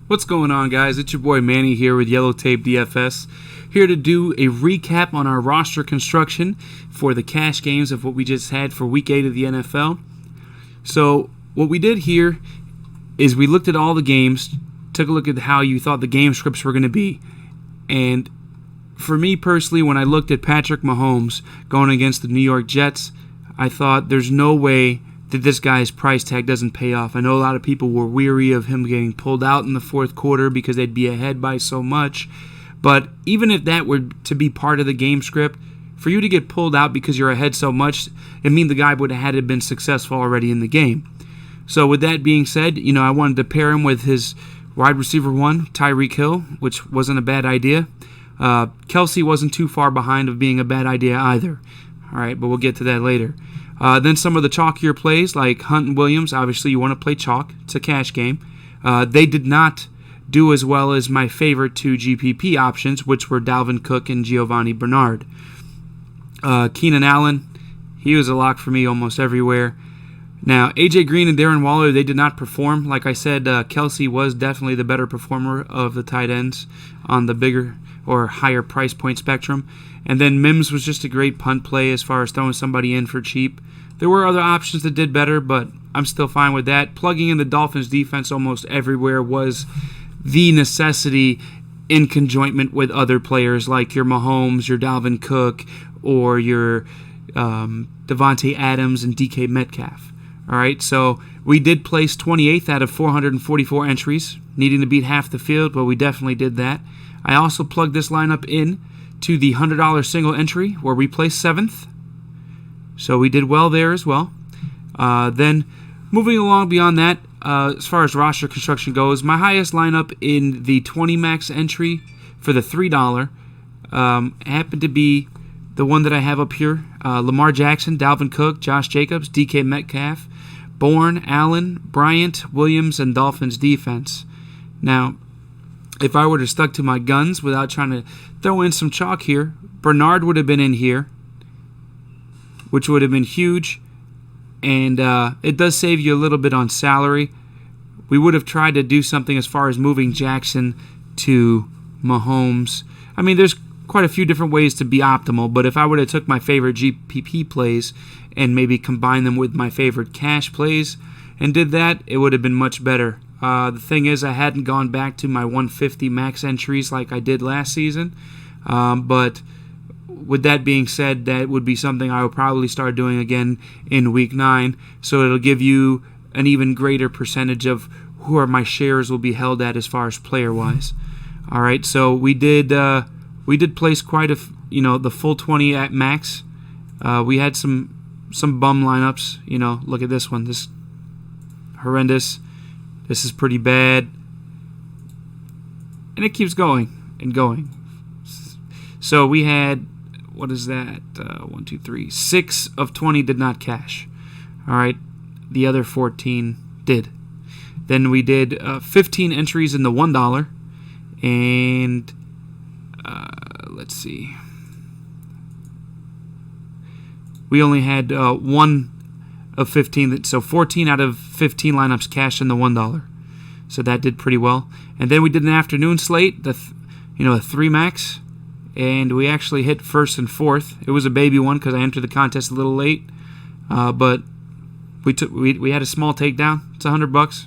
What's going on, guys? It's your boy Manny here with Yellow Tape DFS, here to do a recap on our roster construction for the cash games of what we just had for Week 8 of the NFL. So what we did here is we looked at all the games, took a look at how you thought the game scripts were going to be, and for me personally, when I looked at Patrick Mahomes going against the New York Jets, I thought there's no way that this guy's price tag doesn't pay off. I know a lot of people were weary of him getting pulled out in the fourth quarter because they'd be ahead by so much. But even if that were to be part of the game script, for you to get pulled out because you're ahead so much, it means the guy would have had to been successful already in the game. So with that being said, I wanted to pair him with his wide receiver one, Tyreek Hill, which wasn't a bad idea. Kelsey wasn't too far behind of being a bad idea either. All right, but we'll get to that later. Then some of the chalkier plays like Hunt and Williams. Obviously, you want to play chalk. It's a cash game. They did not do as well as my favorite two GPP options, which were Dalvin Cook and Giovanni Bernard. Keenan Allen, he was a lock for me almost everywhere. Now, A.J. Green and Darren Waller, they did not perform. Like I said, Kelsey was definitely the better performer of the tight ends on the bigger or higher price point spectrum. And then Mims was just a great punt play as far as throwing somebody in for cheap. There were other options that did better, but I'm still fine with that. Plugging in the Dolphins defense almost everywhere was the necessity in conjointment with other players like your Mahomes, your Dalvin Cook, or your Devontae Adams and DK Metcalf. All right, so we did place 28th out of 444 entries, needing to beat half the field, but we definitely did that. I also plugged this lineup in to the $100 single entry where we placed 7th. So we did well there as well. Then moving along beyond that, as far as roster construction goes, my highest lineup in the 20 max entry for the $3 happened to be the one that I have up here. Lamar Jackson, Dalvin Cook, Josh Jacobs, DK Metcalf, Bourne, Allen, Bryant, Williams, and Dolphins defense. Now, if I would have stuck to my guns without trying to throw in some chalk here, Bernard would have been in here, which would have been huge. And it does save you a little bit on salary. We would have tried to do something as far as moving Jackson to Mahomes. I mean, there's quite a few different ways to be optimal, but if I would have took my favorite GPP plays and maybe combined them with my favorite cash plays and did that, it would have been much better. The thing is, I hadn't gone back to my 150 max entries like I did last season, but with that being said, that would be something I will probably start doing again in Week 9, so it'll give you an even greater percentage of who my shares will be held at as far as player-wise. All right, so we did place quite a, the full 20 at max. We had some bum lineups. Look at this one. This horrendous. This is pretty bad. And it keeps going and going. So we had, what is that? 1, 2, 3. 6 of 20 did not cash. All right. The other 14 did. Then we did 15 entries in the $1. And let's see. We only had 1 of 15, so 14 out of 15 lineups cashed in the $1. So that did pretty well. And then we did an afternoon slate, a 3 max, and we actually hit first and fourth. It was a baby one because I entered the contest a little late, but we had a small takedown. It's $100.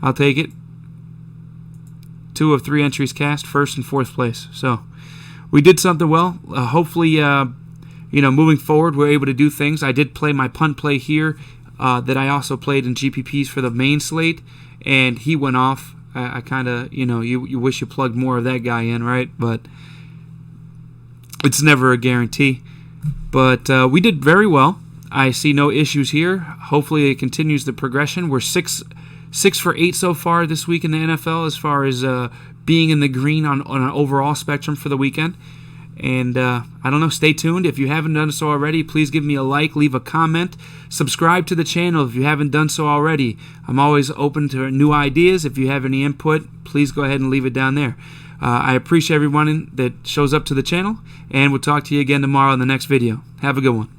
I'll take it. 2 of 3 entries cast, first and fourth place. So we did something well. Hopefully, moving forward, we're able to do things. I did play my punt play here that I also played in GPPs for the main slate, and he went off. I kind of, you wish you plugged more of that guy in, right? But it's never a guarantee. But we did very well. I see no issues here. Hopefully it continues the progression. We're 6 for 8 so far this week in the NFL as far as being in the green on an overall spectrum for the weekend. And I don't know, stay tuned. If you haven't done so already, please give me a like, leave a comment, subscribe to the channel if you haven't done so already. I'm always open to new ideas. If you have any input, please go ahead and leave it down there. I appreciate everyone that shows up to the channel, and we'll talk to you again tomorrow in the next video. Have a good one.